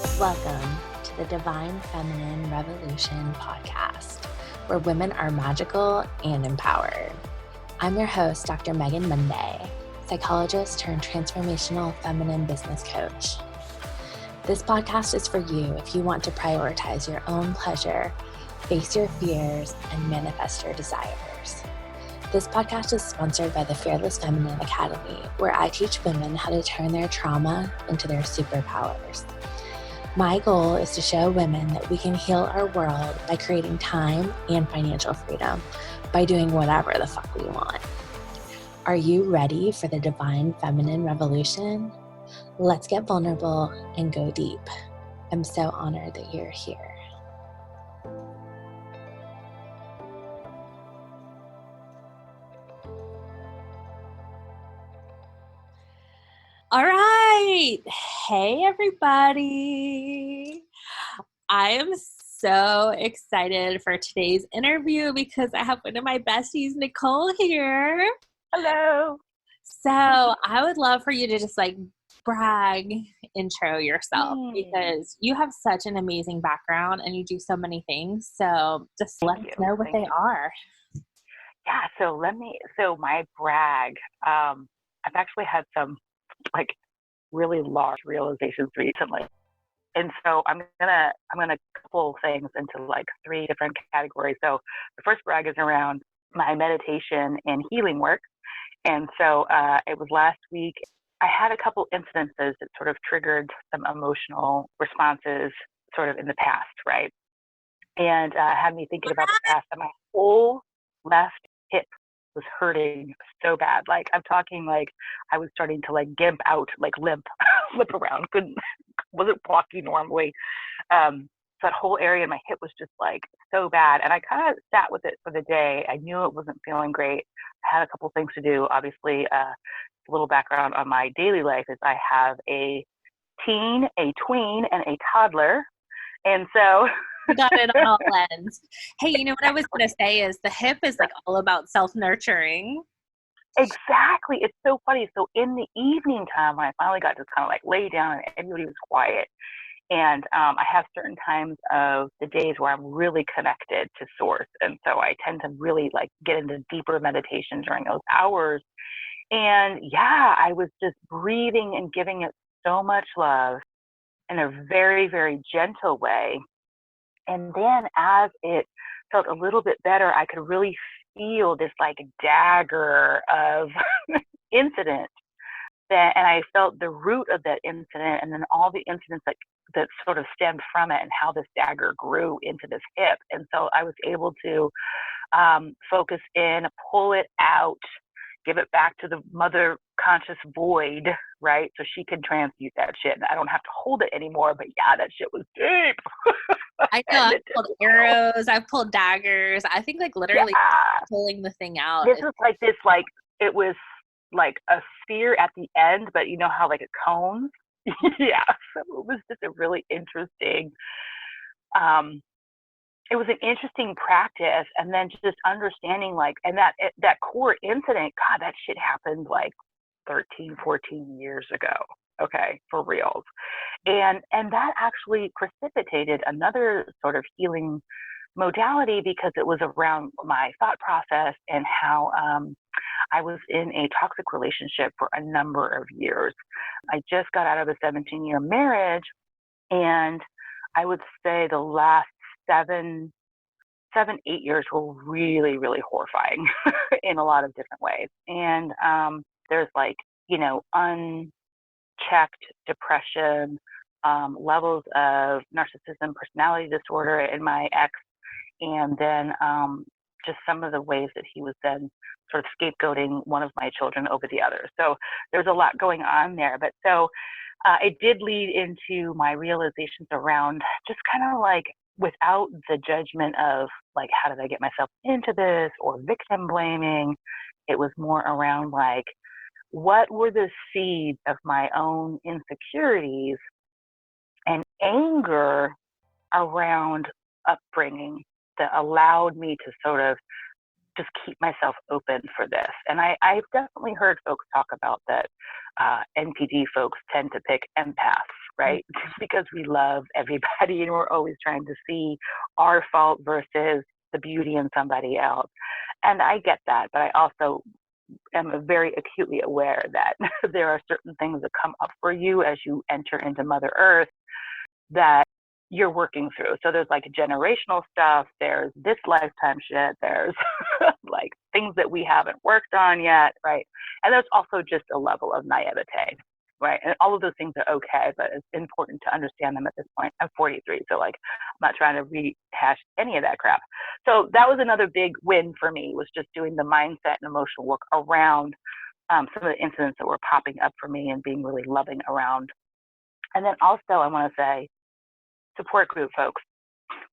Welcome to the Divine Feminine Revolution podcast, where women are magical and empowered. I'm your host, Dr. Megan Monday, psychologist turned transformational feminine business coach. This podcast is for you if you want to prioritize your own pleasure, face your fears, and manifest your desires. This podcast is sponsored by the Fearless Feminine Academy, where I teach women how to turn their trauma into their superpowers. My goal is to show women that we can heal our world by creating time and financial freedom by doing whatever the fuck we want. Are you ready for the Divine Feminine Revolution? Let's get vulnerable and go deep. I'm so honored that you're here. All right. Hey, everybody. I am so excited for today's interview because I have one of my besties, Nicole, here. Hello. So I would love for you to just intro yourself because you have such an amazing background and you do so many things. So just let us know what they are. Yeah. So my brag, I've actually had some really large realizations recently. And so I'm gonna couple things into three different categories. So the first brag is around my meditation and healing work. And so it was last week. I had a couple incidences that sort of triggered some emotional responses sort of in the past, right? And had me thinking about the past, and my whole left hip was hurting so bad. I'm talking I was starting to gimp out, limp around, wasn't walking normally. So that whole area in my hip was just so bad. And I kind of sat with it for the day. I knew it wasn't feeling great. I had a couple things to do. Obviously, a little background on my daily life is I have a teen, a tween, and a toddler. And so you got it on all ends. Hey, you know what I was going to say is the hip is all about self-nurturing. Exactly. It's so funny. So in the evening time, when I finally got to kind of lay down and everybody was quiet, and I have certain times of the days where I'm really connected to source. And so I tend to really get into deeper meditation during those hours. And yeah, I was just breathing and giving it so much love in a very, very gentle way. And then as it felt a little bit better, I could really feel this dagger of incident. And I felt the root of that incident and then all the incidents that sort of stemmed from it and how this dagger grew into this hip. And so I was able to focus in, pull it out, give it back to the mother conscious void, right? So she can transmute that shit. And I don't have to hold it anymore. But yeah, that shit was deep. I know. I've pulled arrows. I've pulled daggers. I think literally pulling the thing out. This was it was a sphere at the end, but you know how it cones? Yeah. So it was just a really interesting, it was an interesting practice. And then just understanding and that core incident, God, that shit happened 13, 14 years ago. Okay, for reals. And that actually precipitated another sort of healing modality because it was around my thought process and how I was in a toxic relationship for a number of years. I just got out of a 17-year marriage, and I would say the last 7, 8 years were really, really horrifying in a lot of different ways. And there's unchecked depression, levels of narcissism, personality disorder in my ex, and then just some of the ways that he was then sort of scapegoating one of my children over the other. So there's a lot going on there. But so it did lead into my realizations around just kind of without the judgment of how did I get myself into this or victim blaming. It was more around what were the seeds of my own insecurities and anger around upbringing that allowed me to sort of just keep myself open for this. And I've definitely heard folks talk about that NPD folks tend to pick empaths, right? Because we love everybody and we're always trying to see our fault versus the beauty in somebody else. And I get that, but I also am very acutely aware that there are certain things that come up for you as you enter into Mother Earth that you're working through. So there's like generational stuff, there's this lifetime shit, there's like things that we haven't worked on yet, right? And there's also just a level of naivete, right? And all of those things are okay, but it's important to understand them at this point. I'm 43, so like I'm not trying to rehash any of that crap. So that was another big win for me, was just doing the mindset and emotional work around some of the incidents that were popping up for me and being really loving around. And then also I want to say, support group folks,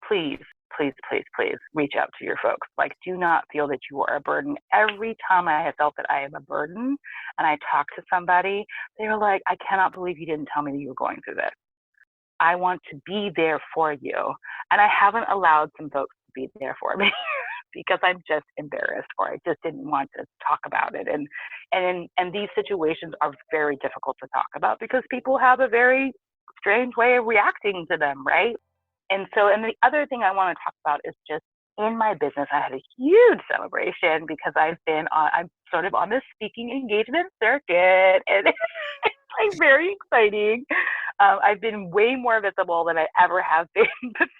please, please, please, please reach out to your folks. Like, do not feel that you are a burden. Every time I have felt that I am a burden and I talk to somebody, they're like, I cannot believe you didn't tell me that you were going through this. I want to be there for you. And I haven't allowed some folks to be there for me because I'm just embarrassed, or I just didn't want to talk about it. And these situations are very difficult to talk about because people have a very strange way of reacting to them, right? And the other thing I want to talk about is just in my business, I had a huge celebration because I'm sort of on this speaking engagement circuit, and it's like very exciting. I've been way more visible than I ever have been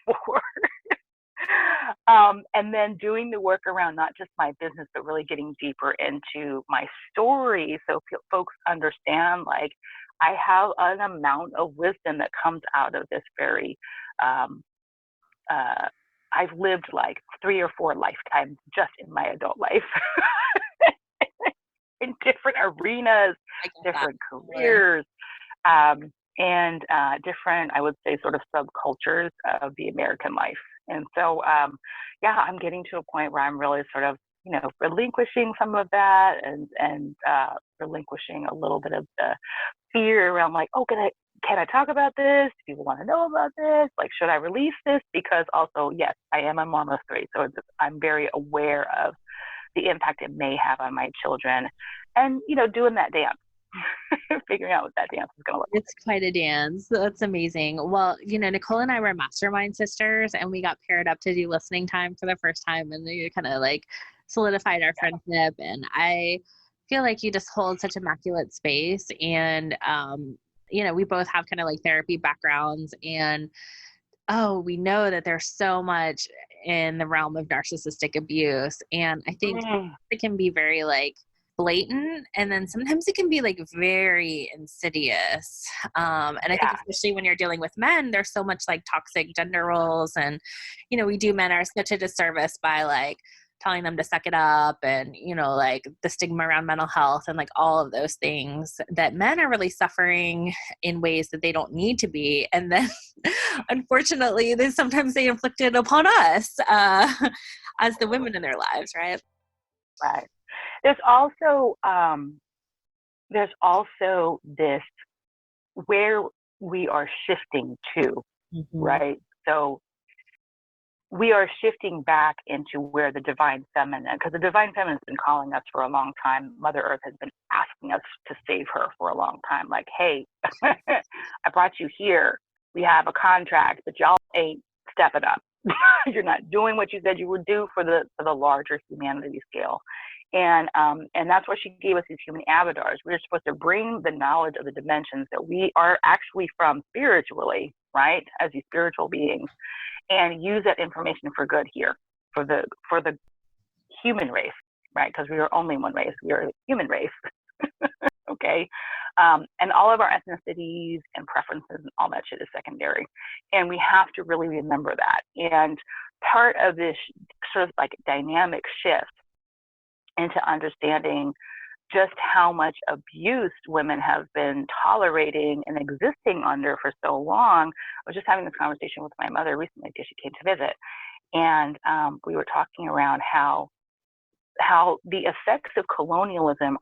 before. And then doing the work around not just my business, but really getting deeper into my story so folks understand, like, I have an amount of wisdom that comes out of this very, I've lived like 3 or 4 lifetimes just in my adult life in different arenas, different careers, and different, I would say, sort of subcultures of the American life. And so, I'm getting to a point where I'm really sort of, relinquishing some of that and relinquishing a little bit of the fear around, like, oh, can I talk about this? Do people want to know about this? Like, should I release this? Because also, yes, I am a mom of 3, so I'm very aware of the impact it may have on my children, and doing that dance. Figuring out what that dance is going to look like. It's quite a dance. That's amazing. Well, Nicole and I were mastermind sisters, and we got paired up to do listening time for the first time, and they kind of like solidified our friendship. And I feel like you just hold such immaculate space, and we both have kind of like therapy backgrounds, and we know that there's so much in the realm of narcissistic abuse, and I think it can be very like blatant, and then sometimes it can be like very insidious, and I think especially when you're dealing with men, there's so much like toxic gender roles, and we do men are such a disservice by like telling them to suck it up, and like the stigma around mental health and like all of those things, that men are really suffering in ways that they don't need to be, and then unfortunately sometimes they inflict it upon us as the women in their lives, right? There's also this where we are shifting to, right? So we are shifting back into where the divine feminine, because the divine feminine has been calling us for a long time. Mother Earth has been asking us to save her for a long time. Like, hey, I brought you here. We have a contract, but y'all ain't stepping up. You're not doing what you said you would do for the larger humanity scale. And that's why she gave us these human avatars. We're supposed to bring the knowledge of the dimensions that we are actually from spiritually, right, as these spiritual beings, and use that information for good here, for the human race, right? Because we are only one race. We are a human race. Okay. And all of our ethnicities and preferences and all that shit is secondary. And we have to really remember that. And part of this sort of like dynamic shift into understanding just how much abuse women have been tolerating and existing under for so long. I was just having this conversation with my mother recently because she came to visit. And we were talking around how the effects of colonialism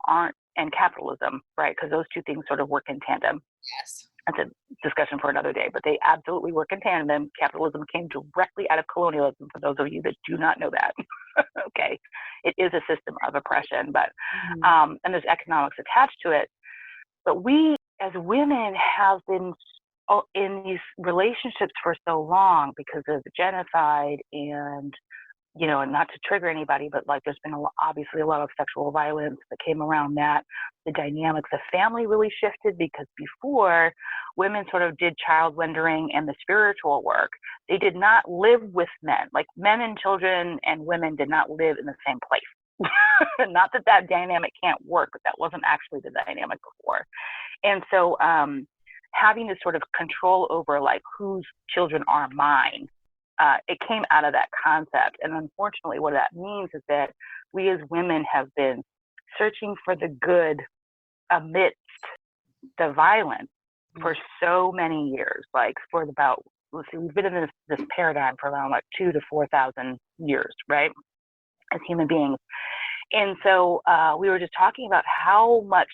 and capitalism, right? Because those two things sort of work in tandem. Yes. That's a discussion for another day, but they absolutely work in tandem. Capitalism came directly out of colonialism, for those of you that do not know that. Okay. It is a system of oppression, but and there's economics attached to it. But we as women have been in these relationships for so long because of the genocide and, you know, and not to trigger anybody, but like there's been obviously a lot of sexual violence that came around that. The dynamics of family really shifted because before, women sort of did child rendering and the spiritual work. They did not live with men. Like men and children and women did not live in the same place. Not that that dynamic can't work, but that wasn't actually the dynamic before. And so having this sort of control over like whose children are mine, it came out of that concept. And unfortunately, what that means is that we as women have been searching for the good amidst the violence for so many years, like for about, let's see, we've been in this paradigm for around like 2,000 to 4,000 years, right, as human beings. And so we were just talking about how much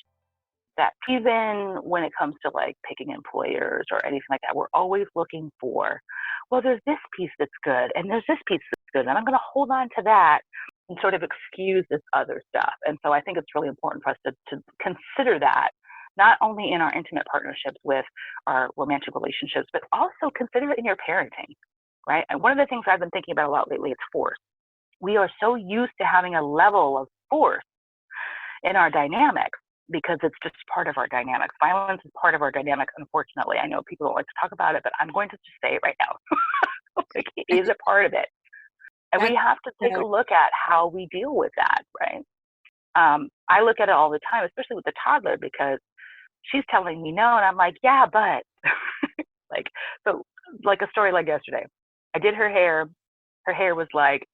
that even when it comes to like picking employers or anything like that, we're always looking for, well, there's this piece that's good and there's this piece that's good, and I'm going to hold on to that and sort of excuse this other stuff. And so I think it's really important for us to consider that, not only in our intimate partnerships with our romantic relationships, but also consider it in your parenting, right? And one of the things I've been thinking about a lot lately is force. We are so used to having a level of force in our dynamics because it's just part of our dynamics. Violence is part of our dynamics, unfortunately. I know people don't like to talk about it, but I'm going to just say it right now. Like, it is a part of it. And we have to take a look at how we deal with that, right? I look at it all the time, especially with the toddler, because she's telling me no, and I'm like, yeah, but like, so like a story like yesterday, I did her hair. Her hair was like,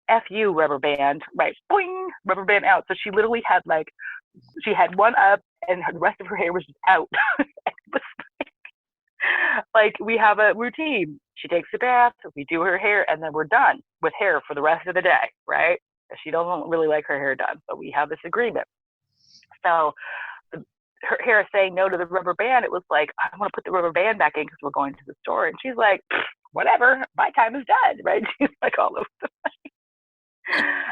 F you, rubber band, right? Boing, rubber band out. So she literally had like, she had one up and the rest of her hair was just out. Like, we have a routine. She takes a bath, we do her hair, and then we're done with hair for the rest of the day, right? She doesn't really like her hair done, but we have this agreement. So her hair is saying no to the rubber band. It was like, I want to put the rubber band back in because we're going to the store. And she's like, whatever, my time is done, right? She's like all over the place.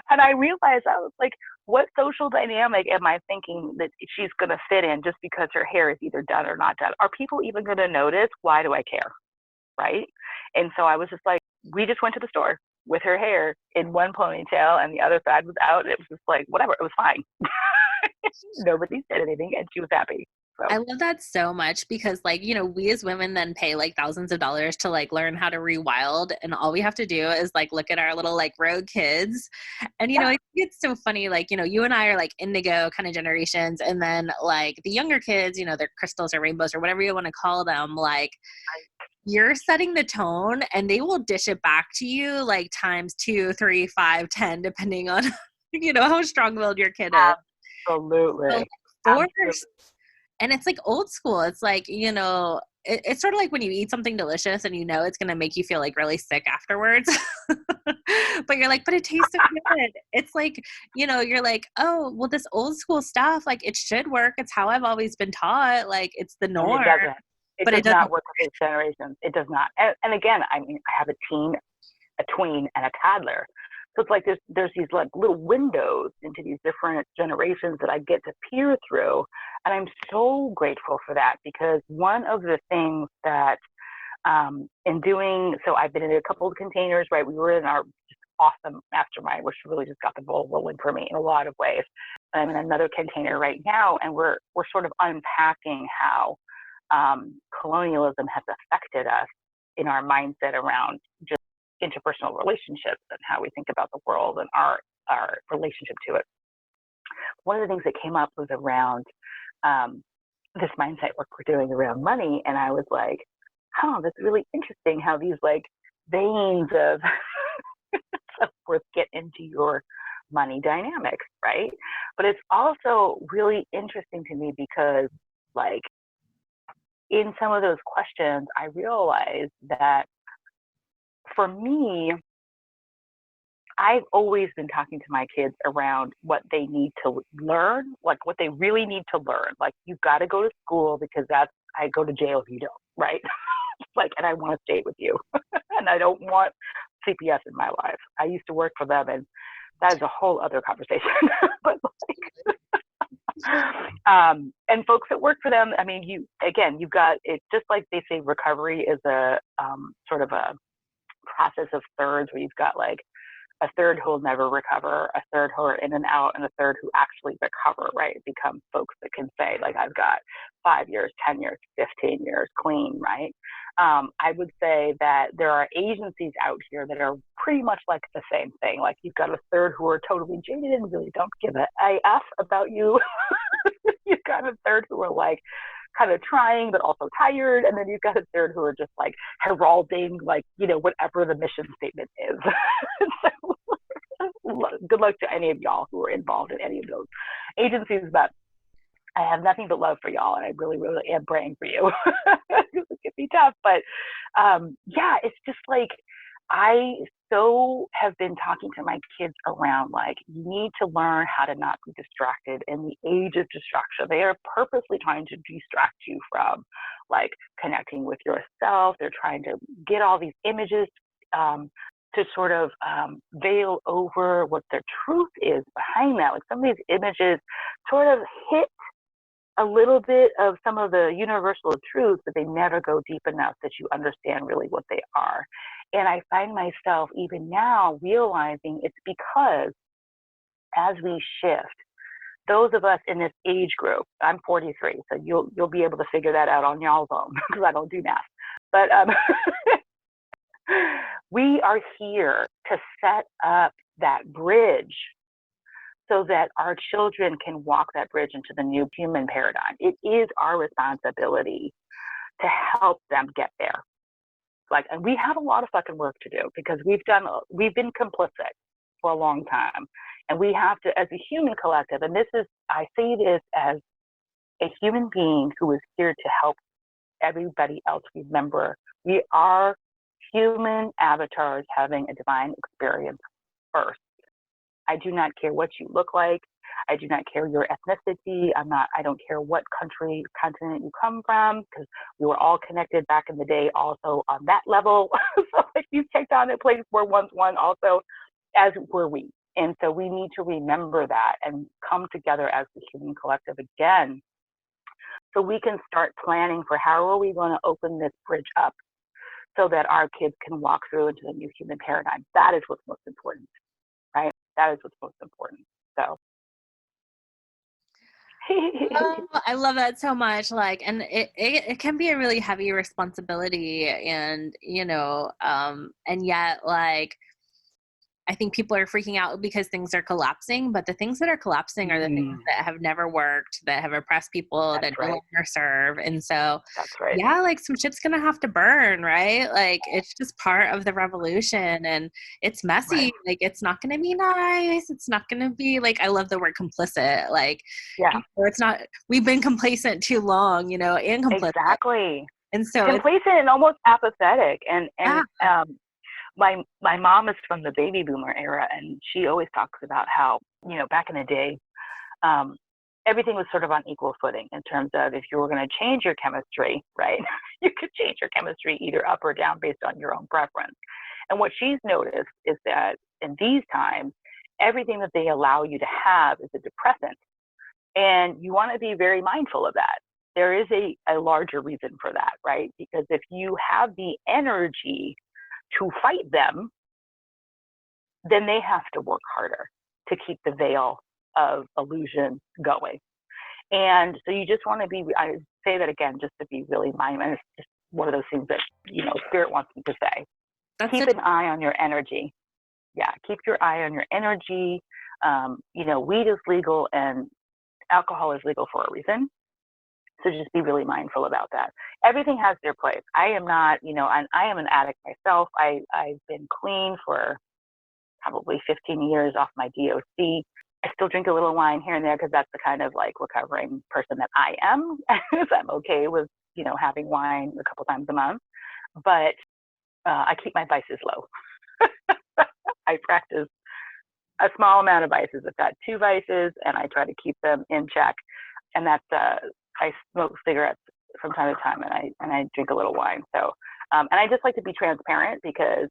And I realized, I was like, what social dynamic am I thinking that she's going to fit in just because her hair is either done or not done? Are people even going to notice? Why do I care? Right? And so I was just like, we just went to the store with her hair in one ponytail and the other side was out. It was just like, whatever, it was fine. Nobody said anything and she was happy. So. I love that so much because, like, you know, we as women then pay like thousands of dollars to like learn how to rewild, and all we have to do is like look at our little like rogue kids. And, you know, it's so funny, like, you know, you and I are like indigo kind of generations, and then like the younger kids, you know, they're crystals or rainbows or whatever you want to call them, like you're setting the tone and they will dish it back to you like times 2, 3, 5, 10, depending on, you know, how strong-willed your kid is. Absolutely. So, like, and it's like old school. It's like, you know, it's sort of like when you eat something delicious and you know it's going to make you feel like really sick afterwards. But you're like, but it tastes so good. It's like, you know, you're like, oh, well, this old school stuff, like it should work. It's how I've always been taught. Like it's the norm. It does not work with these generations. It does not. And again, I mean, I have a teen, a tween, and a toddler. So it's like there's these like little windows into these different generations that I get to peer through. And I'm so grateful for that, because one of the things that in doing, so I've been in a couple of containers, right? We were in our just awesome mastermind, which really just got the ball rolling for me in a lot of ways. I'm in another container right now, and we're sort of unpacking how colonialism has affected us in our mindset around just interpersonal relationships and how we think about the world and our relationship to it. One of the things that came up was around this mindset work we're doing around money, and I was like, oh, that's really interesting how these like veins of self-worth get into your money dynamics, right? But it's also really interesting to me because, like, in some of those questions, I realized that for me, I've always been talking to my kids around what they need to learn, like what they really need to learn. Like, you've got to go to school because I go to jail if you don't, right? Like, and I want to stay with you. And I don't want CPS in my life. I used to work for them, and that is a whole other conversation. But like, And folks that work for them, I mean, you've got, it's just like they say, recovery is a sort of a process of thirds, where you've got like a third who will never recover, a third who are in and out, and a third who actually recover, right? It becomes folks that can say, like, I've got 5 years, 10 years, 15 years clean, right? I would say that there are agencies out here that are pretty much like the same thing. Like, you've got a third who are totally jaded and really don't give a AF about you. You've got a third who are like kind of trying but also tired, and then you've got a third who are just like heralding, like, whatever the mission statement is. So good luck to any of y'all who are involved in any of those agencies, but I have nothing but love for y'all, and I really, really am praying for you. It can be tough, but yeah, it's just like, I so have been talking to my kids around, like, you need to learn how to not be distracted in the age of distraction. They are purposely trying to distract you from, like, connecting with yourself. They're trying to get all these images to sort of veil over what the truth is behind that. Like, some of these images sort of hit a little bit of some of the universal truths, but they never go deep enough that you understand really what they are. And I find myself even now realizing it's because as we shift, those of us in this age group, I'm 43, so you'll be able to figure that out on y'all's own, because I don't do math. But we are here to set up that bridge so that our children can walk that bridge into the new human paradigm. It is our responsibility to help them get there. Like, and we have a lot of fucking work to do, because we've been complicit for a long time, and we have to, as a human collective, and I say this as a human being who is here to help everybody else remember, we are human avatars having a divine experience first. I do not care what you look like. I do not care your ethnicity. I don't care what country, continent you come from, because we were all connected back in the day also on that level. So if you checked on a place where once one also, as were we. And so we need to remember that and come together as the human collective again, so we can start planning for how are we going to open this bridge up so that our kids can walk through into the new human paradigm. That is what's most important, right? That is what's most important. So. Oh, I love that so much. Like, and it can be a really heavy responsibility, and, and yet, like, I think people are freaking out because things are collapsing, but the things that are collapsing are the things that have never worked, that have oppressed people, that no longer serve. And so, yeah, like, some shit's going to have to burn, right? Like, it's just part of the revolution, and it's messy. Right. Like, it's not going to be nice. It's not going to be like, I love the word complicit. Like, yeah, it's not, we've been complacent too long, and complicit. Exactly. And so complacent and almost apathetic. And my mom is from the baby boomer era, and she always talks about how, back in the day, everything was sort of on equal footing in terms of, if you were going to change your chemistry, right, you could change your chemistry either up or down based on your own preference. And what she's noticed is that in these times, everything that they allow you to have is a depressant. And you want to be very mindful of that. There is a larger reason for that, right? Because if you have the energy to fight them, then they have to work harder to keep the veil of illusion going. And so you just want to be, I say that again, just to be really mindful. It's just one of those things that, Spirit wants me to say. Keep an eye on your energy. Yeah, keep your eye on your energy. Weed is legal and alcohol is legal for a reason. So just be really mindful about that. Everything has their place. I am not, I am an addict myself. I've been clean for probably 15 years off my DOC. I still drink a little wine here and there, because that's the kind of, like, recovering person that I am. I'm okay with, having wine a couple times a month, but I keep my vices low. I practice a small amount of vices. I've got 2 vices, and I try to keep them in check. And that's I smoke cigarettes from time to time, and I drink a little wine. So, and I just like to be transparent, because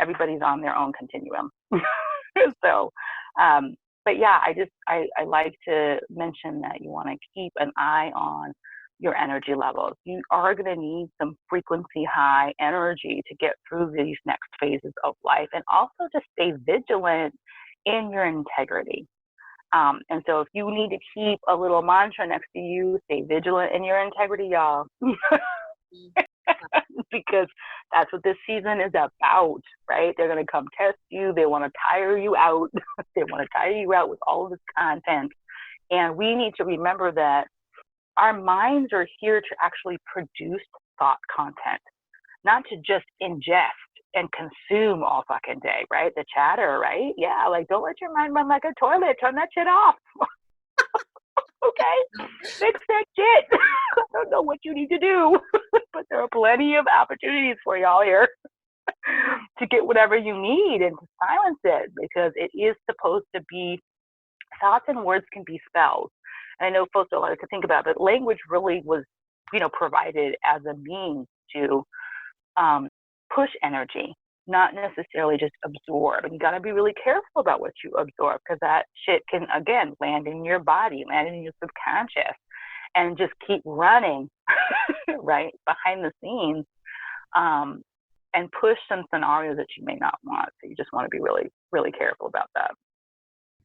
everybody's on their own continuum. So, but yeah, I like to mention that you want to keep an eye on your energy levels. You are going to need some frequency high energy to get through these next phases of life, and also to stay vigilant in your integrity. And so if you need to keep a little mantra next to you, stay vigilant in your integrity, y'all. Because that's what this season is about, right? They're going to come test you. They want to tire you out. They want to tire you out with all of this content. And we need to remember that our minds are here to actually produce thought content, not to just ingest and consume all fucking day, right? The chatter, right? Yeah, like don't let your mind run like a toilet. Turn that shit off. Okay, fix that shit. I don't know what you need to do, but there are plenty of opportunities for y'all here to get whatever you need and to silence it, because it is supposed to be, thoughts and words can be spells. And I know folks don't like to think about it, but language really was, provided as a means to push energy, not necessarily just absorb. And you got to be really careful about what you absorb, because that shit can, again, land in your body, land in your subconscious, and just keep running, right, behind the scenes, and push some scenarios that you may not want. So you just want to be really, really careful about that.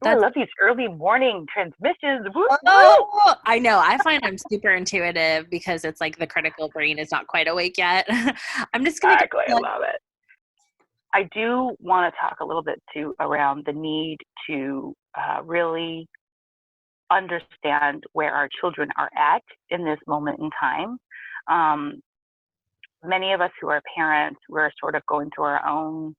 Ooh, I love these early morning transmissions. Woo, oh, I know. I find I'm super intuitive because it's like the critical brain is not quite awake yet. I'm just going to exactly. I love it. I do want to talk a little bit too around the need to really understand where our children are at in this moment in time. Many of us who are parents, we're sort of going through our own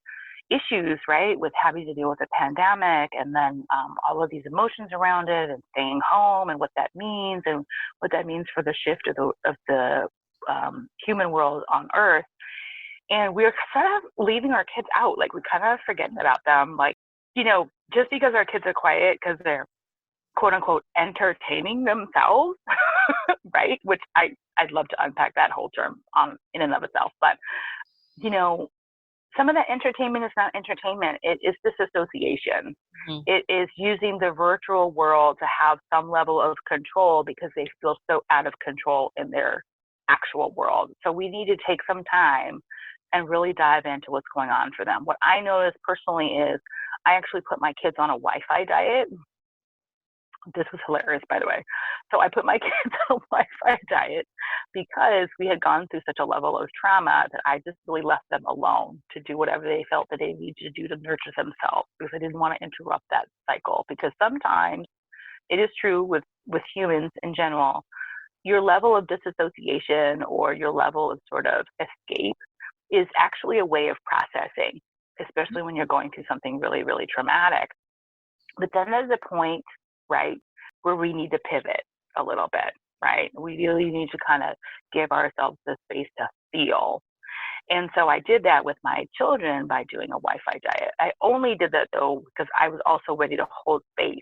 issues, right, with having to deal with a pandemic, and then all of these emotions around it, and staying home, and what that means, and what that means for the shift of the human world on Earth. And we're kind of leaving our kids out, like we're kind of forgetting about them, like, just because our kids are quiet because they're quote unquote entertaining themselves, right? Which I'd love to unpack that whole term in and of itself, but some of that entertainment is not entertainment. It is disassociation. Mm-hmm. It is using the virtual world to have some level of control because they feel so out of control in their actual world. So we need to take some time and really dive into what's going on for them. What I noticed personally is I actually put my kids on a Wi-Fi diet. This was hilarious, by the way. So I put my kids on a Wi-Fi diet because we had gone through such a level of trauma that I just really left them alone to do whatever they felt that they needed to do to nurture themselves, because I didn't want to interrupt that cycle. Because sometimes it is true with humans in general, your level of disassociation or your level of sort of escape is actually a way of processing, especially when you're going through something really, really traumatic. But then there's a point, right, where we need to pivot a little bit, right? We really need to kind of give ourselves the space to feel. And so I did that with my children by doing a Wi-Fi diet. I only did that though because I was also ready to hold space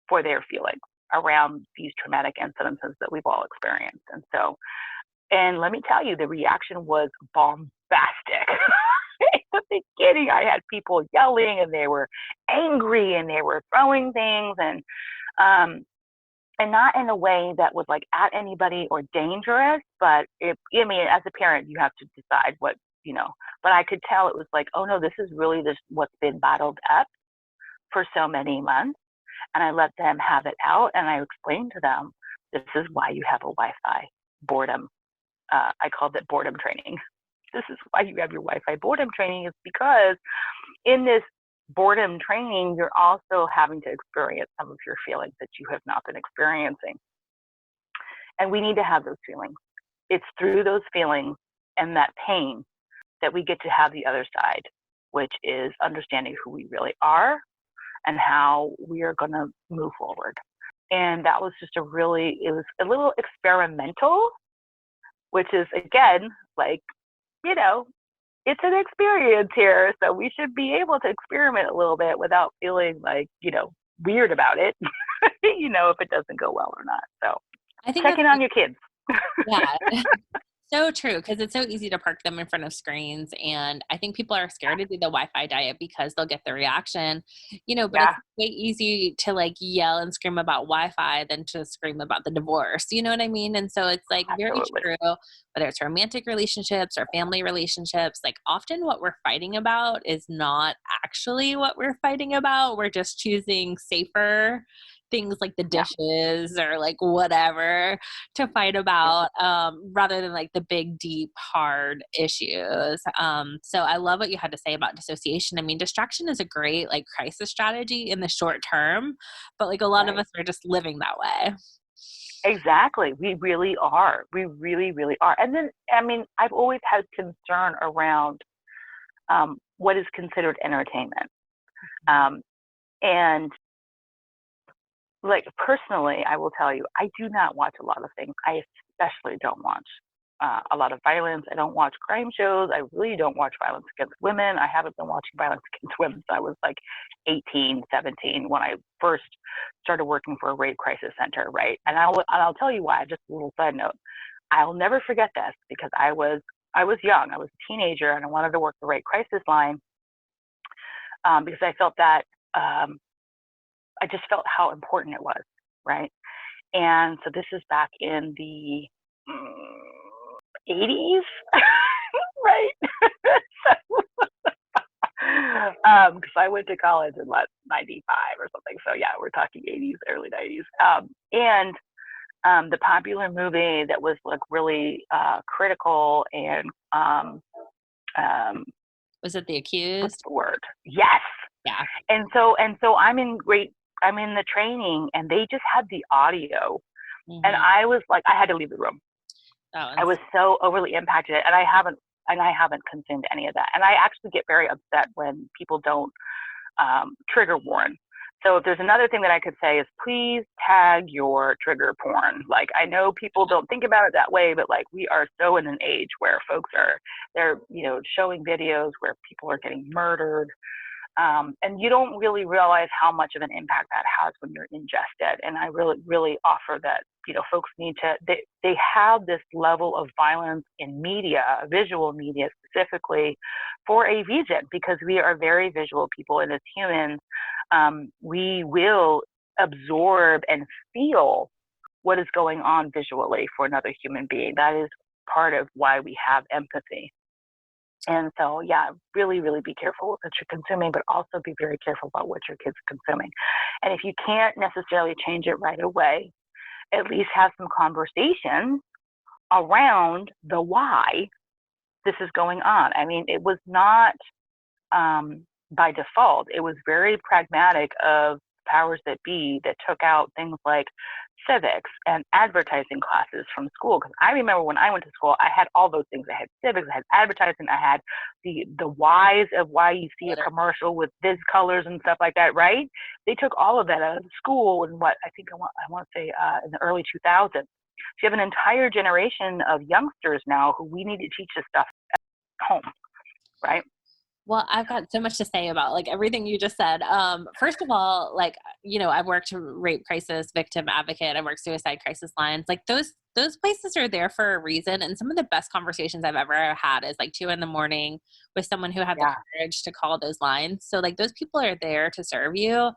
for their feelings around these traumatic incidences that we've all experienced. And let me tell you, the reaction was bombastic. In the beginning, I had people yelling, and they were angry, and they were throwing things, and not in a way that was like at anybody or dangerous. But as a parent, you have to decide what, But I could tell it was like, oh no, this is really what's been bottled up for so many months. And I let them have it out, and I explained to them, this is why you have a Wi-Fi boredom. I called it boredom training. This is why you have your Wi-Fi boredom training, is because in this boredom training, you're also having to experience some of your feelings that you have not been experiencing. And we need to have those feelings. It's through those feelings and that pain that we get to have the other side, which is understanding who we really are and how we are going to move forward. And that was just it was a little experimental, which is, again, like, it's an experience here. So we should be able to experiment a little bit without feeling like, weird about it, if it doesn't go well or not. So I think checking on your kids. Yeah. So true, because it's so easy to park them in front of screens. And I think people are scared to do the Wi-Fi diet because they'll get the reaction, but Yeah, it's way easy to like yell and scream about Wi-Fi than to scream about the divorce. You know what I mean? And so it's like very absolutely. true, whether it's romantic relationships or family relationships, like often what we're fighting about is not actually what we're fighting about. We're just choosing safer things like the Yeah, dishes or like whatever to fight yeah. about, rather than like the big, deep, hard issues. So I love what you had to say about dissociation. I mean, distraction is a great like crisis strategy in the short term, but like a lot of Right. us are just living that way. Exactly. We really are. We really, really are. And then, I mean, I've always had concern around what is considered entertainment. Um, and like personally, I will tell you, I do not watch a lot of things. I especially don't watch a lot of violence. I don't watch crime shows. I really don't watch violence against women. I haven't been watching violence against women since I was like 18, 17 when I first started working for a rape crisis center, right? And I'll tell you why. Just a little side note. I'll never forget this because I was young. I was a teenager and I wanted to work the rape crisis line because I felt that I just felt how important it was, right? And so this is back in the 80s, right? Because I went to college in what 95 or something. So yeah, we're talking 80s, early 90s. And the popular movie that was like really critical and um, Was it The what's Accused? the word? Yes. Yeah. And so I'm in the training, and they just had the audio, and Mm-hmm. I was like, I had to leave the room. That I one's was so overly impacted, and I haven't consumed any of that. And I actually get very upset when people don't trigger warn. So if there's another thing that I could say is please tag your trigger porn. Like I know people don't think about it that way, but like we are so in an age where folks they're showing videos where people are getting murdered, and you don't really realize how much of an impact that has when you're ingested. And I really, really offer that, folks need to, they have this level of violence in media, visual media specifically, for a reason, because we are very visual people. And as humans, we will absorb and feel what is going on visually for another human being. That is part of why we have empathy. And so, yeah, really, really be careful with what you're consuming, but also be very careful about what your kids are consuming. And if you can't necessarily change it right away, at least have some conversations around the why this is going on. I mean, it was not by default. It was very pragmatic of powers that be that took out things like civics and advertising classes from school. Because I remember when I went to school, I had all those things. I had civics, I had advertising, I had the whys of why you see a commercial with this colors and stuff like that, right? They took all of that out of school in what I want to say in the early 2000s. So you have an entire generation of youngsters now who we need to teach this stuff at home, right? Well, I've got so much to say about like everything you just said. First of all, like, I've worked rape crisis victim advocate. I've worked suicide crisis lines. Like those places are there for a reason. And some of the best conversations I've ever had is like 2 a.m. with someone who had the Yeah, courage to call those lines. So like those people are there to serve you.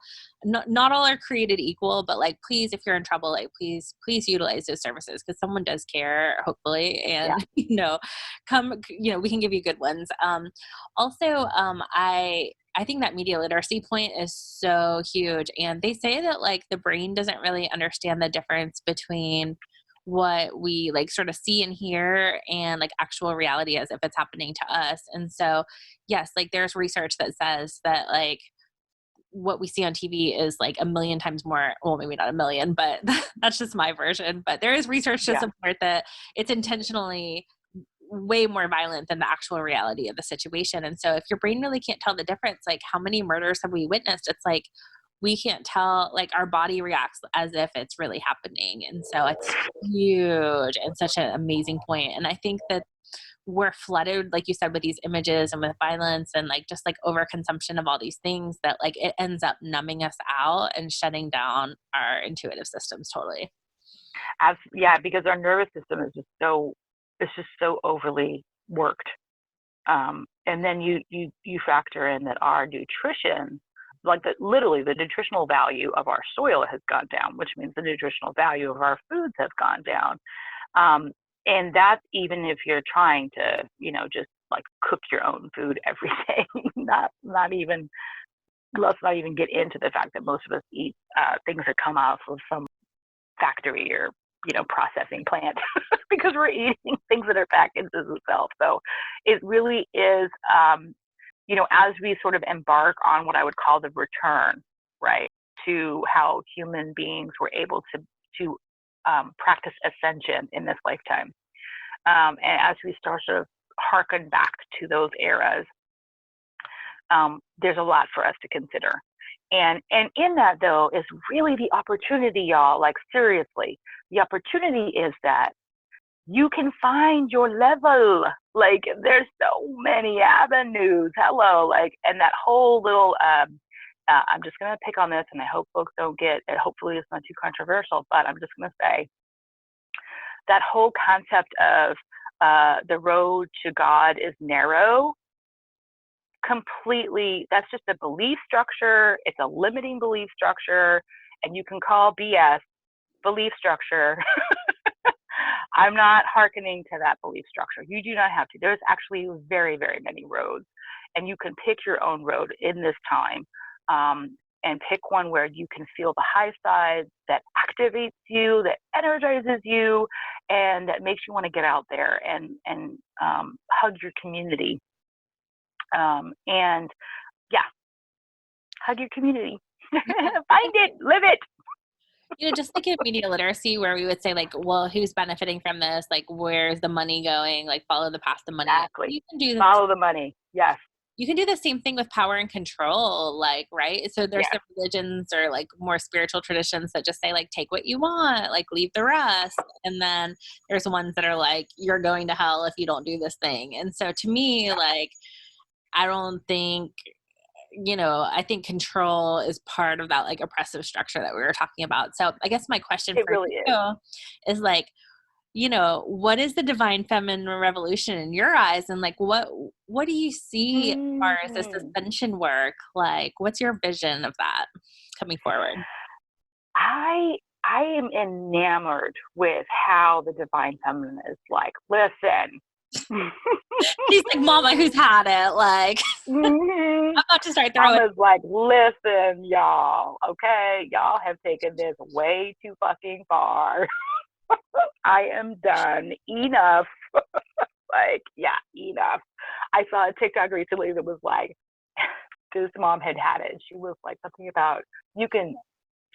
Not all are created equal, but like, please, if you're in trouble, like please utilize those services because someone does care, hopefully. yeah, And, come, we can give you good ones. Also, I think that media literacy point is so huge. And they say that like the brain doesn't really understand the difference between what we like sort of see and hear and like actual reality as if it's happening to us. And so, yes, like there's research that says that like what we see on TV is like a million times more, well, maybe not a million, but that's just my version. But there is research to yeah. support that it's intentionally way more violent than the actual reality of the situation. And so if your brain really can't tell the difference, like how many murders have we witnessed? It's like we can't tell, like our body reacts as if it's really happening. And so it's huge and such an amazing point. And I think that we're flooded, like you said, with these images and with violence and like just like overconsumption of all these things that like it ends up numbing us out and shutting down our intuitive systems totally. Yeah, because our nervous system is just so it's just so overly worked. And then you factor in that our nutrition, like literally the nutritional value of our soil has gone down, which means the nutritional value of our foods has gone down. And that's even if you're trying to, just like cook your own food every day. not even, let's not even get into the fact that most of us eat things that come off of some factory or processing plant because we're eating things that are packaged as itself. So it really is, as we sort of embark on what I would call the return, right, to how human beings were able to practice ascension in this lifetime. And as we start to sort of harken back to those eras, there's a lot for us to consider. And in that, though, is really the opportunity, y'all. Like, seriously, the opportunity is that you can find your level. Like, there's so many avenues. Hello. Like, and that whole little, I'm just going to pick on this, and I hope folks don't get it. Hopefully it's not too controversial, but I'm just going to say that whole concept of the road to God is narrow. Completely, that's just a belief structure. It's a limiting belief structure, and you can call BS belief structure. I'm not hearkening to that belief structure. You do not have to. There's actually very, very many roads, and you can pick your own road in this time, and pick one where you can feel the high side that activates you, that energizes you, and that makes you want to get out there and hug your community. And yeah, hug your community. Find it, live it. Just like in media literacy, where we would say, like, well, who's benefiting from this? Like, where's the money going? Like, follow the path of money. Exactly. You can do follow the money. Yes. You can do the same thing with power and control, like, right? So there's some religions or like more spiritual traditions that just say, like, take what you want, like, leave the rest. And then there's ones that are like, you're going to hell if you don't do this thing. And so to me, like, I don't think, I think control is part of that, like, oppressive structure that we were talking about. So I guess my question for really you is like, what is the divine feminine revolution in your eyes? And like, what do you see as far as this ascension work? Like, what's your vision of that coming forward? I am enamored with how the divine feminine is like, listen. She's like, Mama, who's had it? Like, I'm about to start throwing. Mama's like, listen, y'all, okay? Y'all have taken this way too fucking far. I am done. Enough. Like, yeah, enough. I saw a TikTok recently that was like, this mom had it. She was like something about, you can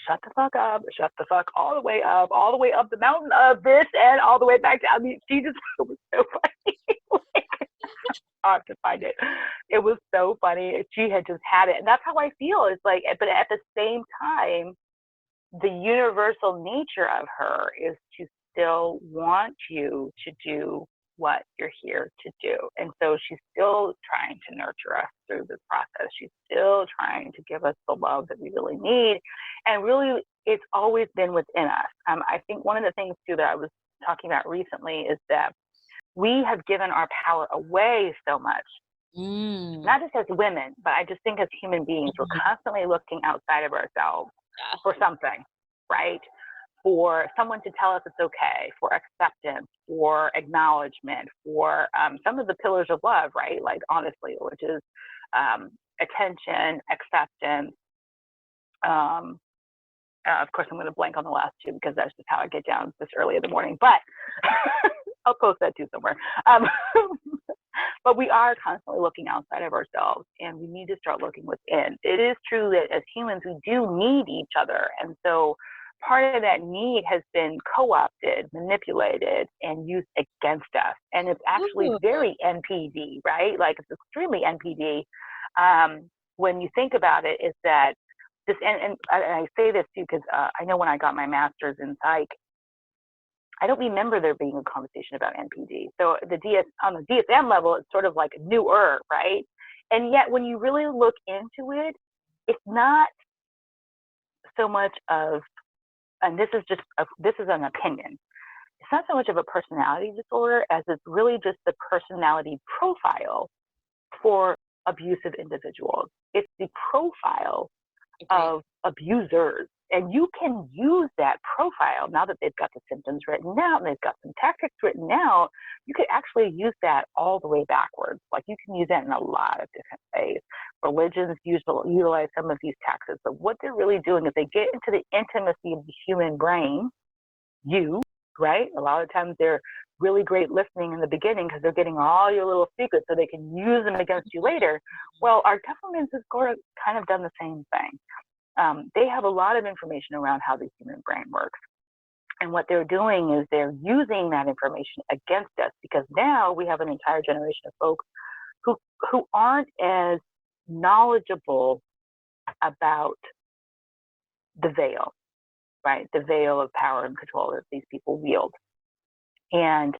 shut the fuck up, shut the fuck all the way up the mountain of this and all the way back down. I mean, she just, it was so funny. I have to find it. It was so funny. She had just had it. And that's how I feel. It's like, but at the same time, the universal nature of her is to still want you to do what you're here to do. And so she's still trying to nurture us through this process. She's still trying to give us the love that we really need. And really, it's always been within us. I think one of the things, too, that I was talking about recently is that we have given our power away so much. Not just as women, but I just think as human beings, we're constantly looking outside of ourselves for something, right? For someone to tell us it's okay, for acceptance, for acknowledgement, for some of the pillars of love, right? Like, honestly, which is attention, acceptance. Of course, I'm going to blank on the last two because that's just how I get down this early in the morning, but I'll post that too somewhere. But we are constantly looking outside of ourselves, and we need to start looking within. It is true that as humans, we do need each other. And so part of that need has been co-opted, manipulated, and used against us. And it's actually very NPD, right? Like, it's extremely NPD. When you think about it, is that this, and I say this too, because I know when I got my master's in psych, I don't remember there being a conversation about NPD. So on the DSM level, it's sort of like newer, right? And yet when you really look into it, it's not so much of, and this is an opinion, it's not so much of a personality disorder as it's really just the personality profile for abusive individuals. It's the profile of abusers. And you can use that profile now that they've got the symptoms written out and they've got some tactics written out. You could actually use that all the way backwards. Like you can use that in a lot of different ways. Religions utilize some of these tactics, but what they're really doing is they get into the intimacy of the human brain, right? A lot of times they're really great listening in the beginning because they're getting all your little secrets so they can use them against you later. Well, our government has kind of done the same thing. They have a lot of information around how the human brain works. And what they're doing is they're using that information against us, because now we have an entire generation of folks who aren't as knowledgeable about the veil, right? The veil of power and control that these people wield. And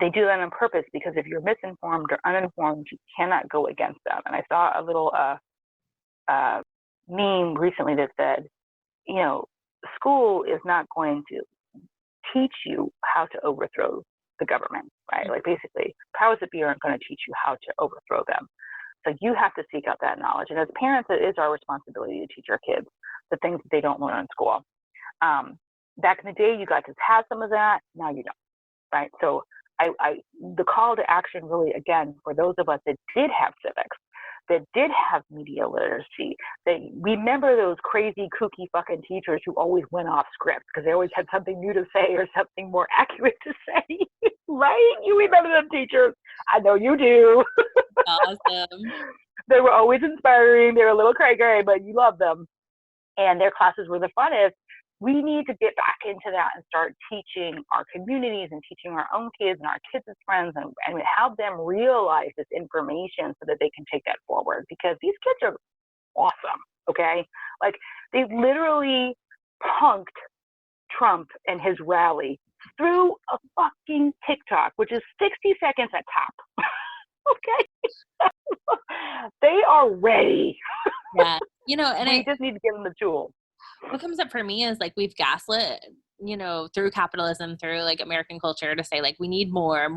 they do that on purpose, because if you're misinformed or uninformed, you cannot go against them. And I saw a little meme recently that said, you know, school is not going to teach you how to overthrow the government, right? Like basically, powers that be aren't going to teach you how to overthrow them. So you have to seek out that knowledge. And as parents, it is our responsibility to teach our kids the things that they don't learn in school. Back in the day, you got to have some of that. Now you don't, right? So the call to action really, again, for those of us that did have civics, that did have media literacy, that remember those crazy, kooky fucking teachers who always went off script because they always had something new to say or something more accurate to say, right? You remember them teachers. I know you do. Awesome. They were always inspiring. They were a little cray-cray, but you loved them. And their classes were the funnest. We need to get back into that and start teaching our communities and teaching our own kids and our kids' friends and help them realize this information so that they can take that forward, because these kids are awesome, okay? Like, they literally punked Trump and his rally through a fucking TikTok, which is 60 seconds at top, okay? They are ready. Yeah, you know, and we just need to give them the tools. What comes up for me is like we've gaslit, you know, through capitalism, through like American culture, to say like we need more,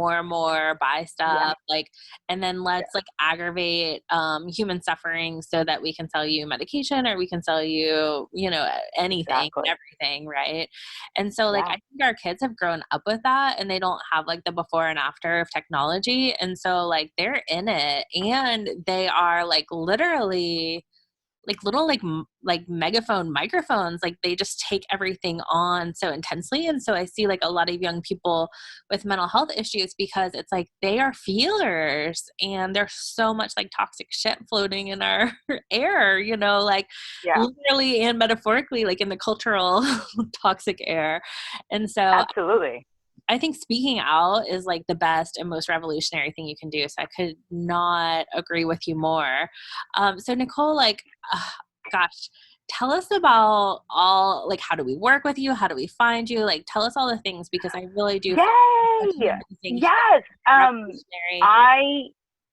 buy stuff, like, and then let's like aggravate human suffering so that we can sell you medication or we can sell you, you know, anything, everything, right? And so like I think our kids have grown up with that, and they don't have like the before and after of technology, and so like they're in it, and they are like literally like little like megaphone microphones, like they just take everything on so intensely. And so I see like a lot of young people with mental health issues because it's like they are feelers, and there's so much like toxic shit floating in our air, you know, like literally and metaphorically, like in the cultural toxic air. And so absolutely, I think speaking out is like the best and most revolutionary thing you can do. So I could not agree with you more. So Nicole, like, gosh, tell us about all, like, how do we work with you? How do we find you? Like, tell us all the things, because I really do. Yay! Yes.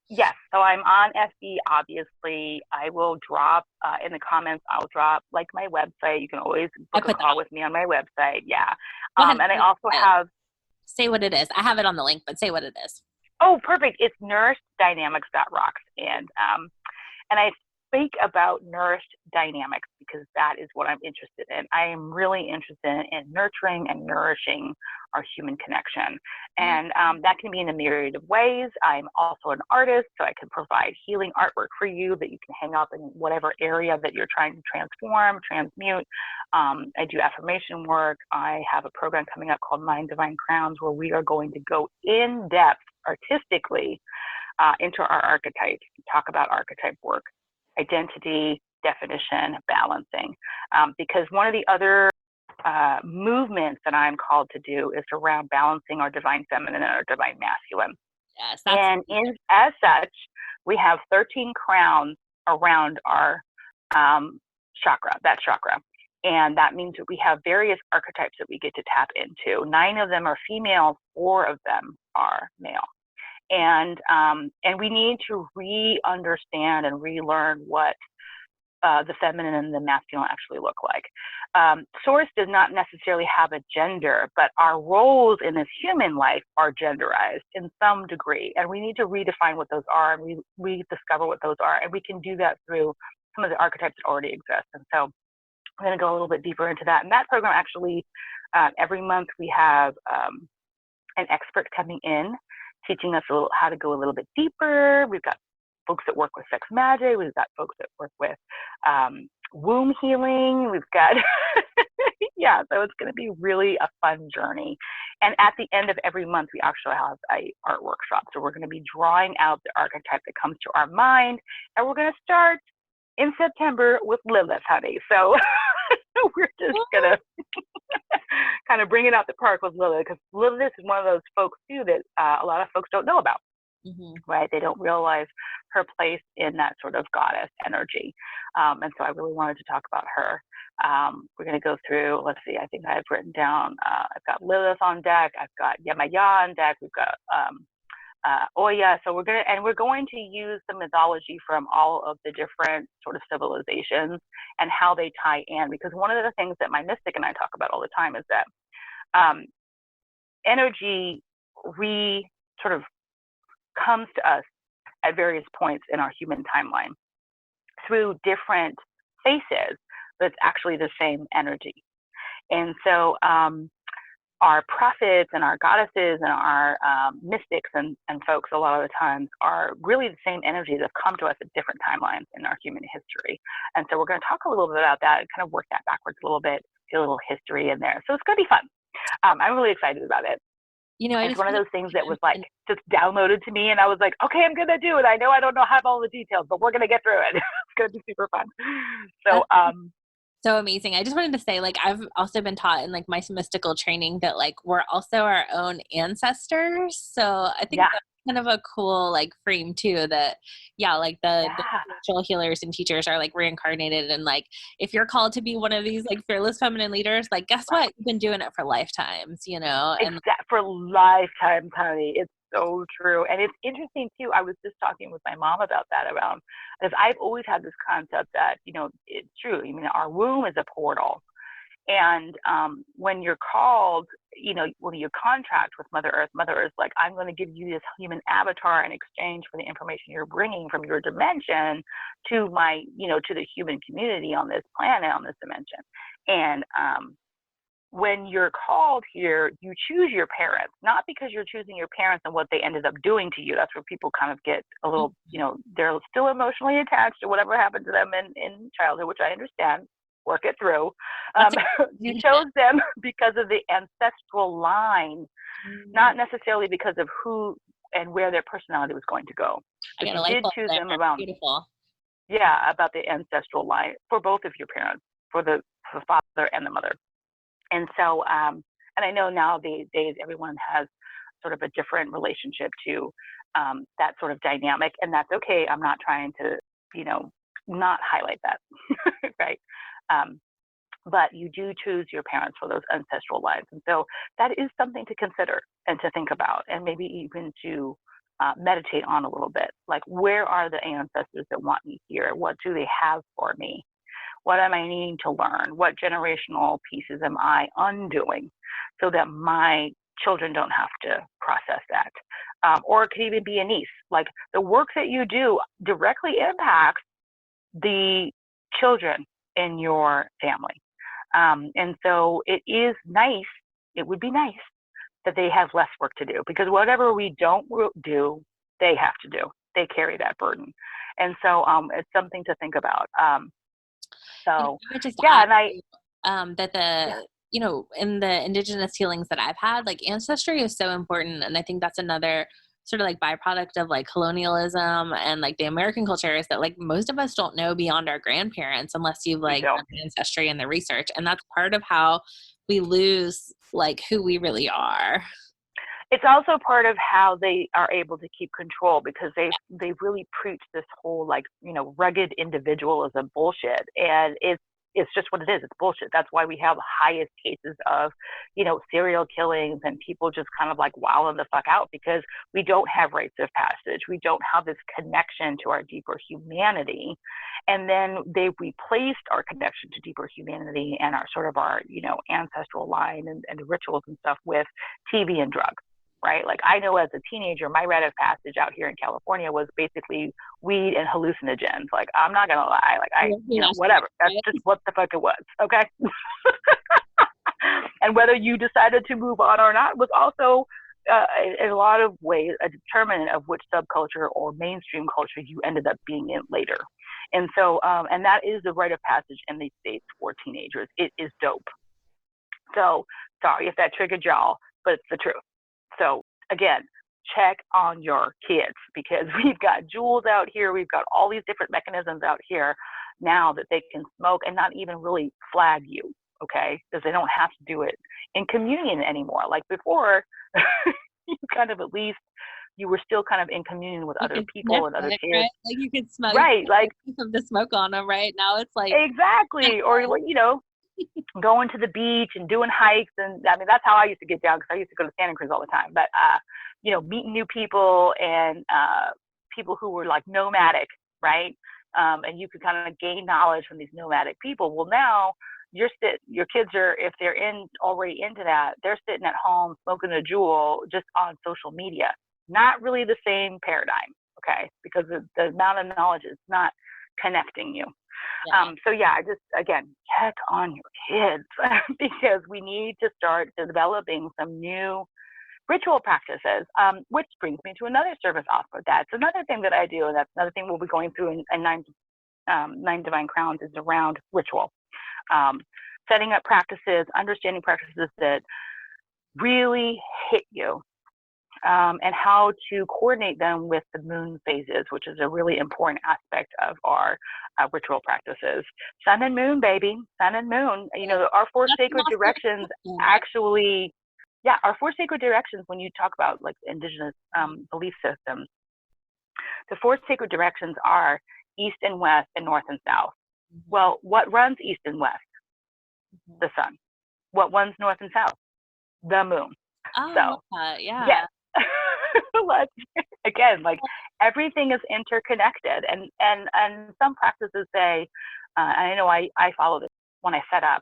Yes. So I'm on FB, obviously. I will drop in the comments, I'll drop like my website. You can always book a call with me on my website. Yeah. And I also have. Say what it is. I have it on the link, but say what it is. Oh, perfect. It's nourishedDynamics.rocks. And I speak about nourished dynamics because that is what I'm interested in. I am really interested in nurturing and nourishing our human connection. And that can be in a myriad of ways. I'm also an artist, so I can provide healing artwork for you that you can hang up in whatever area that you're trying to transform, transmute. I do affirmation work. I have a program coming up called Mind Divine Crowns, where we are going to go in depth artistically into our archetypes, talk about archetype work, identity, definition, balancing. Because one of the other movements that I'm called to do is around balancing our divine feminine and our divine masculine. Yes, and as such, we have 13 crowns around our chakra. And that means that we have various archetypes that we get to tap into. 9 of them are female, 4 of them are male. And we need to re-understand and relearn what the feminine and the masculine actually look like. Source does not necessarily have a gender, but our roles in this human life are genderized in some degree, and we need to redefine what those are and rediscover what those are, and we can do that through some of the archetypes that already exist. And so I'm going to go a little bit deeper into that. And that program actually, every month we have an expert coming in, teaching us how to go a little bit deeper. We've got folks that work with sex magic. We've got folks that work with womb healing. We've got, yeah, so it's going to be really a fun journey. And at the end of every month, we actually have a art workshop. So we're going to be drawing out the archetype that comes to our mind. And we're going to start in September with Lilith, honey. So we're just going to kind of bring it out the park with Lilith, because Lilith is one of those folks, too, that a lot of folks don't know about. Right? They don't realize her place in that sort of goddess energy. And so I really wanted to talk about her. We're going to go through, let's see, I think I've written down, I've got Lilith on deck, I've got Yemaya on deck, we've got Oya. So we're going to use the mythology from all of the different sort of civilizations and how they tie in. Because one of the things that my mystic and I talk about all the time is that energy sort of comes to us at various points in our human timeline through different faces, but it's actually the same energy. And so our prophets and our goddesses and our mystics and folks a lot of the times are really the same energy that have come to us at different timelines in our human history. And so we're going to talk a little bit about that and kind of work that backwards a little bit, get a little history in there. So it's going to be fun. I'm really excited about it. It's one of those things that was like just downloaded to me, and I was like, okay, I'm gonna do it. I know I don't have all the details, but we're gonna get through it. It's gonna be super fun. So so amazing. I just wanted to say, like, I've also been taught in like my mystical training that like we're also our own ancestors. So I think that's kind of a cool like frame too, that like the spiritual healers and teachers are like reincarnated, and like if you're called to be one of these like fearless feminine leaders, like guess what, you've been doing it for lifetimes, and for lifetimes, honey. It's so true. And it's interesting too, I was just talking with my mom about that, because I've always had this concept that it's true. I mean, our womb is a portal. And when you're called, when you contract with Mother Earth's like, I'm going to give you this human avatar in exchange for the information you're bringing from your dimension to my, to the human community on this planet, on this dimension. And when you're called here, you choose your parents, not because you're choosing your parents and what they ended up doing to you. That's where people kind of get a little, they're still emotionally attached to whatever happened to them in childhood, which I understand. Work it through. You chose them because of the ancestral line, not necessarily because of who and where their personality was going to go. But you did choose them about the ancestral line for both of your parents, for the father and the mother. And so, and I know nowadays everyone has sort of a different relationship to that sort of dynamic, and that's okay. I'm not trying to, not highlight that, right? But you do choose your parents for those ancestral lines. And so that is something to consider and to think about, and maybe even to meditate on a little bit. Like, where are the ancestors that want me here? What do they have for me? What am I needing to learn? What generational pieces am I undoing so that my children don't have to process that? Or it could even be a niece. Like, the work that you do directly impacts the children in your family. And so it would be nice that they have less work to do, because whatever we don't do, they have to do. They carry that burden. And so it's something to think about. In the indigenous healings that I've had, like, ancestry is so important. And I think that's another sort of like byproduct of like colonialism and like the American culture, is that like most of us don't know beyond our grandparents unless you've like done ancestry and the research. And that's part of how we lose like who we really are. It's also part of how they are able to keep control, because they really preach this whole like, rugged individualism bullshit. And it's It's just what it is. It's bullshit. That's why we have the highest cases of, serial killings and people just kind of like wilding the fuck out, because we don't have rites of passage. We don't have this connection to our deeper humanity. And then they've replaced our connection to deeper humanity and our sort of our, ancestral line and the rituals and stuff with TV and drugs. Right? Like, I know as a teenager, my rite of passage out here in California was basically weed and hallucinogens. Like, I'm not going to lie. Like, whatever. That's just what the fuck it was. Okay. And whether you decided to move on or not was also, in a lot of ways, a determinant of which subculture or mainstream culture you ended up being in later. And so, and that is the rite of passage in these states for teenagers. It is dope. So, sorry if that triggered y'all, but it's the truth. So again, check on your kids, because we've got jewels out here. We've got all these different mechanisms out here now that they can smoke and not even really flag you, okay? Because they don't have to do it in communion anymore. Like before, you kind of, at least you were still kind of in communion with other people and other kids. Right? Like you could smell, right? Like the smoke on them. Right now, it's like exactly, or going to the beach and doing hikes. And I mean, that's how I used to get down, because I used to go to Santa Cruz all the time. But, meeting new people and people who were like nomadic, right? And you could kind of gain knowledge from these nomadic people. Well, now your kids are, if they're already into that, they're sitting at home smoking a jewel just on social media. Not really the same paradigm, okay? Because the amount of knowledge is not connecting you. Yeah. So yeah, I just, again, check on your kids because we need to start developing some new ritual practices, which brings me to another service offer. That's another thing that I do, and that's another thing we'll be going through in Nine Divine Crowns, is around ritual. Setting up practices, understanding practices that really hit you, and how to coordinate them with the moon phases, which is a really important aspect of our ritual practices. Sun and moon, baby, sun and moon. Our four sacred directions actually, our four sacred directions, when you talk about like indigenous belief systems, the four sacred directions are east and west and north and south. Mm-hmm. Well, what runs east and west? Mm-hmm. The sun. What runs north and south? The moon. Oh, so, yeah. Yes. Again, like everything is interconnected, and some practices say, I know I follow this when I set up.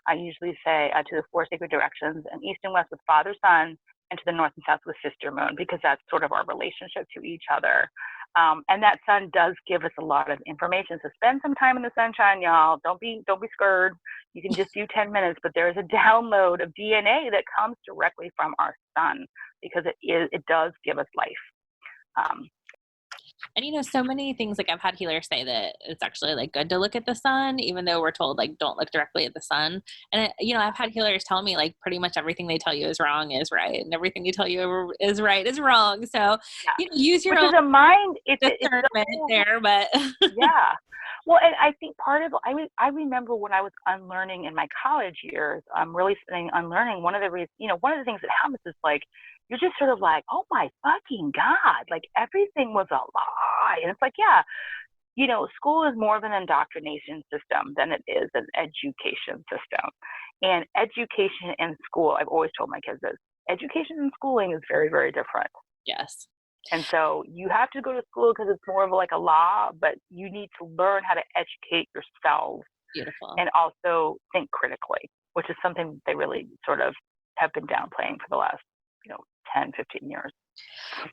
I usually say to the four sacred directions, and east and west with Father Sun, and to the north and south with Sister Moon, because that's sort of our relationship to each other. And that sun does give us a lot of information. So spend some time in the sunshine, y'all. Don't be scared. You can just do 10 minutes, but there is a download of DNA that comes directly from our sun, because it does give us life. And so many things, like I've had healers say that it's actually like good to look at the sun, even though we're told like don't look directly at the sun. And I've had healers tell me like pretty much everything they tell you is wrong is right, and everything you tell you is right is wrong. So use your own mind. Discernment there, but yeah. Well, and I think part of I remember when I was unlearning in my college years, really spending unlearning. One of the things that happens is like, you're just sort of like, oh my fucking God, like everything was a lie. And it's like, school is more of an indoctrination system than it is an education system. And education and school, I've always told my kids this, education and schooling is very, very different. Yes. And so you have to go to school because it's more of like a law, but you need to learn how to educate yourself. Beautiful. And also think critically, which is something they really sort of have been downplaying for the last 10, 15 years.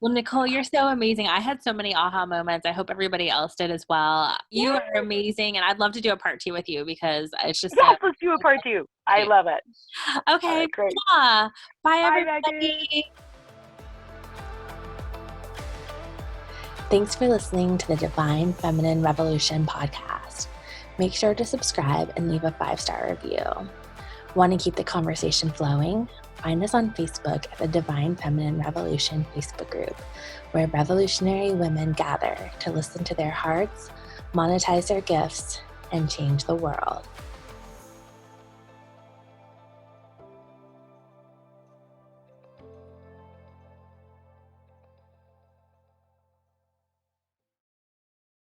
Well, Nicole, you're so amazing. I had so many aha moments. I hope everybody else did as well. You are amazing. And I'd love to do a part 2 with you, because it's just let's do a part 2. I love it. Okay. Right, great. Yeah. Bye, everybody. Maggie. Thanks for listening to the Divine Feminine Revolution podcast. Make sure to subscribe and leave a 5-star review. Want to keep the conversation flowing? Find us on Facebook at the Divine Feminine Revolution Facebook group, where revolutionary women gather to listen to their hearts, monetize their gifts, and change the world.